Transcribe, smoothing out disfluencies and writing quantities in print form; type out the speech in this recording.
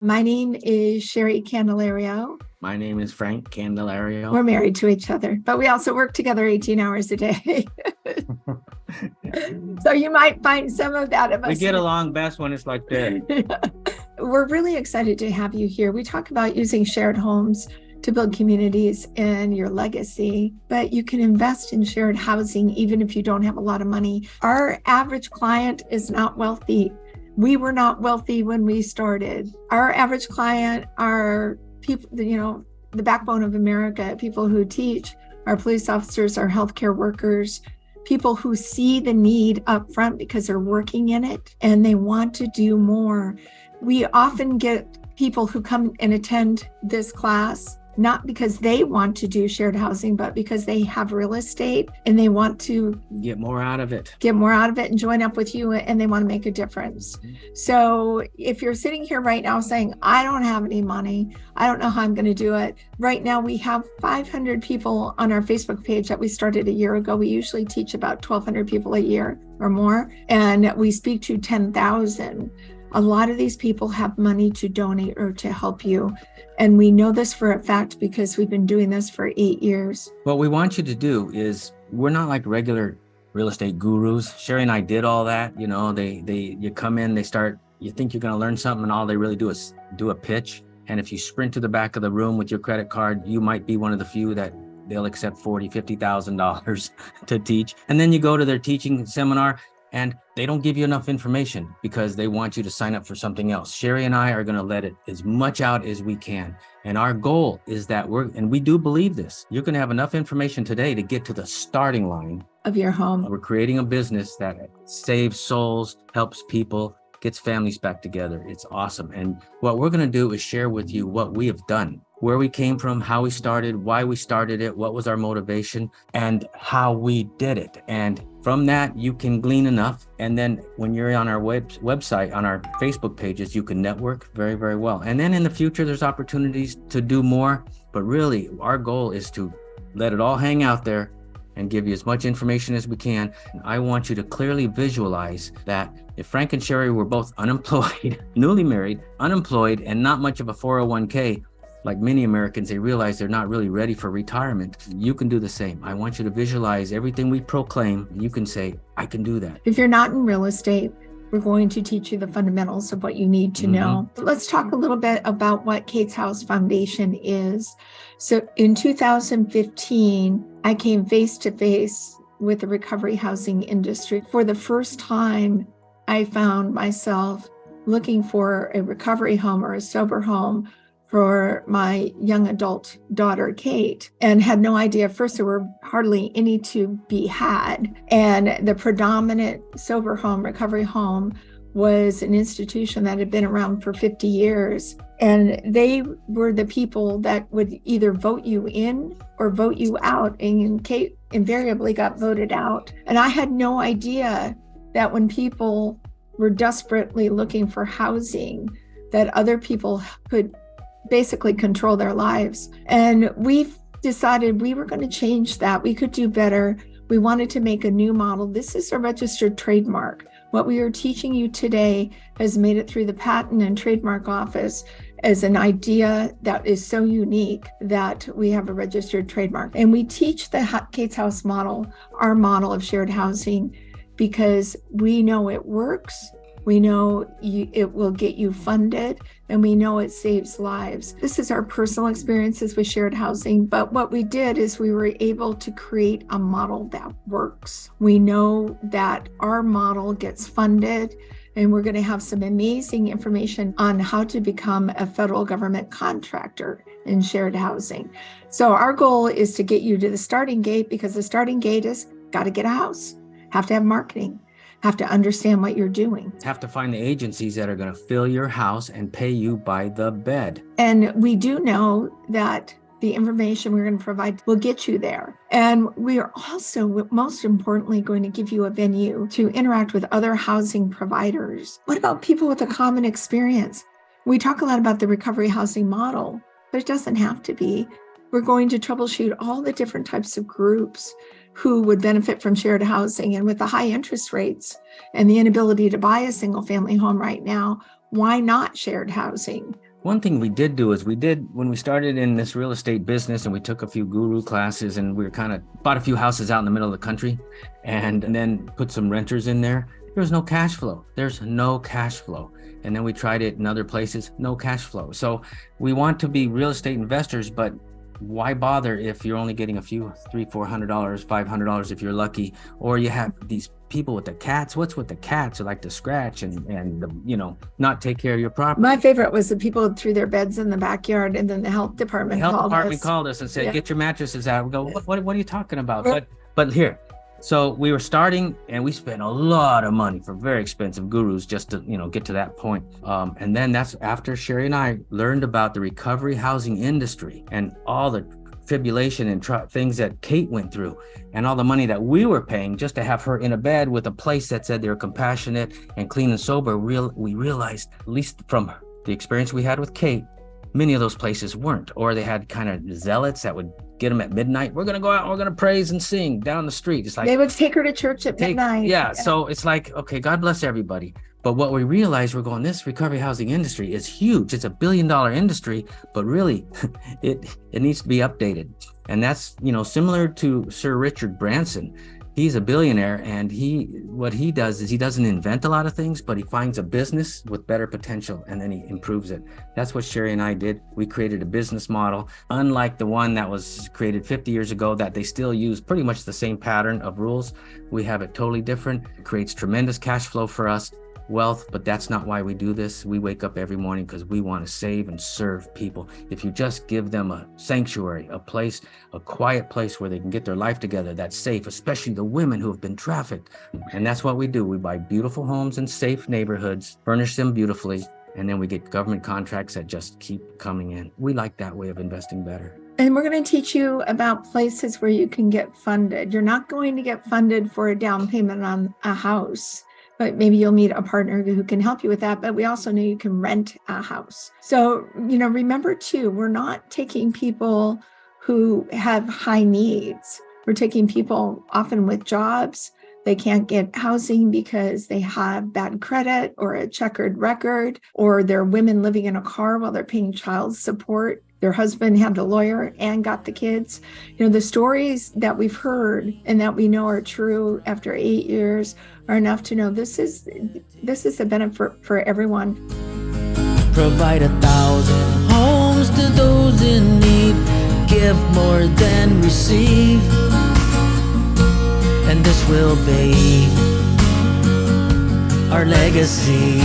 My name is Sherri Candelario. My name is Frank Candelario. We're married to each other, but we also work together 18 hours a day. So you might find some of that of us. We get along best when it's like that. We're really excited to have you here. We talk about using shared homes to build communities and your legacy, but you can invest in shared housing even if you don't have a lot of money. Our average client is not wealthy. We were not wealthy when we started. Our average client are people, the backbone of America, people who teach, our police officers, our healthcare workers, people who see the need up front because they're working in it and they want to do more. We often get people who come and attend this class not because they want to do shared housing, but because they have real estate and they want to get more out of it and join up with you, and they want to make a difference. So if you're sitting here right now saying, I don't have any money, I don't know how I'm going to do it. Right now we have 500 people on our Facebook page that we started a year ago. We usually teach about 1,200 people a year or more, and we speak to 10,000. A lot of these people have money to donate or to help you. And we know this for a fact because we've been doing this for 8 years. What we want you to do is, we're not like regular real estate gurus. Sherri and I did all that. You come in, you think you're going to learn something, and all they really do is do a pitch. And if you sprint to the back of the room with your credit card, you might be one of the few that they'll accept $40,000, $50,000 to teach. And then you go to their teaching seminar, and they don't give you enough information because they want you to sign up for something else. Sherri and I are going to let it as much out as we can. And our goal is that we do believe this, you're going to have enough information today to get to the starting line of your home. We're creating a business that saves souls, helps people, gets families back together. It's awesome. And what we're going to do is share with you what we have done, where we came from, how we started, why we started it, what was our motivation, and how we did it. And from that, you can glean enough. And then when you're on our website, on our Facebook pages, you can network very, very well. And then in the future, there's opportunities to do more. But really, our goal is to let it all hang out there and give you as much information as we can. I want you to clearly visualize that if Frank and Sherri were both unemployed, newly married, unemployed, and not much of a 401k, like many Americans, they realize they're not really ready for retirement. You can do the same. I want you to visualize everything we proclaim. You can say, I can do that. If you're not in real estate, we're going to teach you the fundamentals of what you need to know. Let's talk a little bit about what Kate's House Foundation is. So in 2015, I came face to face with the recovery housing industry. For the first time, I found myself looking for a recovery home or a sober home for my young adult daughter, Kate, and had no idea. First, there were hardly any to be had. And the predominant sober home, recovery home, was an institution that had been around for 50 years. And they were the people that would either vote you in or vote you out. And Kate invariably got voted out. And I had no idea that when people were desperately looking for housing, that other people could basically control their lives. And we've decided we were going to change that. We could do better. We wanted to make a new model. This is a registered trademark. What we are teaching you today has made it through the Patent and Trademark Office as an idea that is so unique that we have a registered trademark. And we teach the Kate's House model, our model of shared housing, because we know it works. We know it will get you funded, and we know it saves lives. This is our personal experiences with shared housing, but what we did is we were able to create a model that works. We know that our model gets funded, and we're going to have some amazing information on how to become a federal government contractor in shared housing. So our goal is to get you to the starting gate, because the starting gate is got to get a house, have to have marketing, have to understand what you're doing. Have to find the agencies that are going to fill your house and pay you by the bed. And we do know that the information we're going to provide will get you there. And we are also, most importantly, going to give you a venue to interact with other housing providers. What about people with a common experience? We talk a lot about the recovery housing model, but it doesn't have to be. We're going to troubleshoot all the different types of groups who would benefit from shared housing. And with the high interest rates and the inability to buy a single family home right now, why not shared housing? One thing we did do is when we started in this real estate business and we took a few guru classes and we were kind of bought a few houses out in the middle of the country and then put some renters in there. There was no cash flow. There's no cash flow. And then we tried it in other places, no cash flow. So we want to be real estate investors, but why bother if you're only getting a few $300, $400, $500 if you're lucky, or you have these people with the cats. What's with the cats who like to scratch and not take care of your property? My favorite was the people who threw their beds in the backyard, and then the health department called us and said, "Get your mattresses out." We go, what are you talking about? But here. So we were starting and we spent a lot of money for very expensive gurus just to, get to that point. And then that's after Sherri and I learned about the recovery housing industry and all the tribulation and things that Kate went through and all the money that we were paying just to have her in a bed with a place that said they were compassionate and clean and sober. We realized, at least from the experience we had with Kate, many of those places weren't, or they had kind of zealots that would get them at midnight. We're going to go out and we're going to praise and sing down the street. It's like they would take her to church at midnight. Yeah. So it's like, okay, God bless everybody. But what we realized, we're going, this recovery housing industry is huge. It's $1 billion industry, but really it needs to be updated. And that's, similar to Sir Richard Branson. He's a billionaire, and what he does is he doesn't invent a lot of things, but he finds a business with better potential and then he improves it. That's what Sherri and I did. We created a business model, unlike the one that was created 50 years ago that they still use pretty much the same pattern of rules. We have it totally different. It creates tremendous cash flow for us, wealth, but that's not why we do this. We wake up every morning because we want to save and serve people. If you just give them a sanctuary, a place, a quiet place where they can get their life together that's safe, especially the women who have been trafficked. And that's what we do. We buy beautiful homes in safe neighborhoods, furnish them beautifully, and then we get government contracts that just keep coming in. We like that way of investing better. And we're going to teach you about places where you can get funded. You're not going to get funded for a down payment on a house, but maybe you'll meet a partner who can help you with that. But we also know you can rent a house. So, remember too, we're not taking people who have high needs. We're taking people often with jobs. They can't get housing because they have bad credit or a checkered record, or they're women living in a car while they're paying child support. Their husband had a lawyer and got the kids. The stories that we've heard and that we know are true after 8 years are enough to know this is a benefit for everyone. Provide 1,000 homes to those in need. Give more than receive. And this will be our legacy.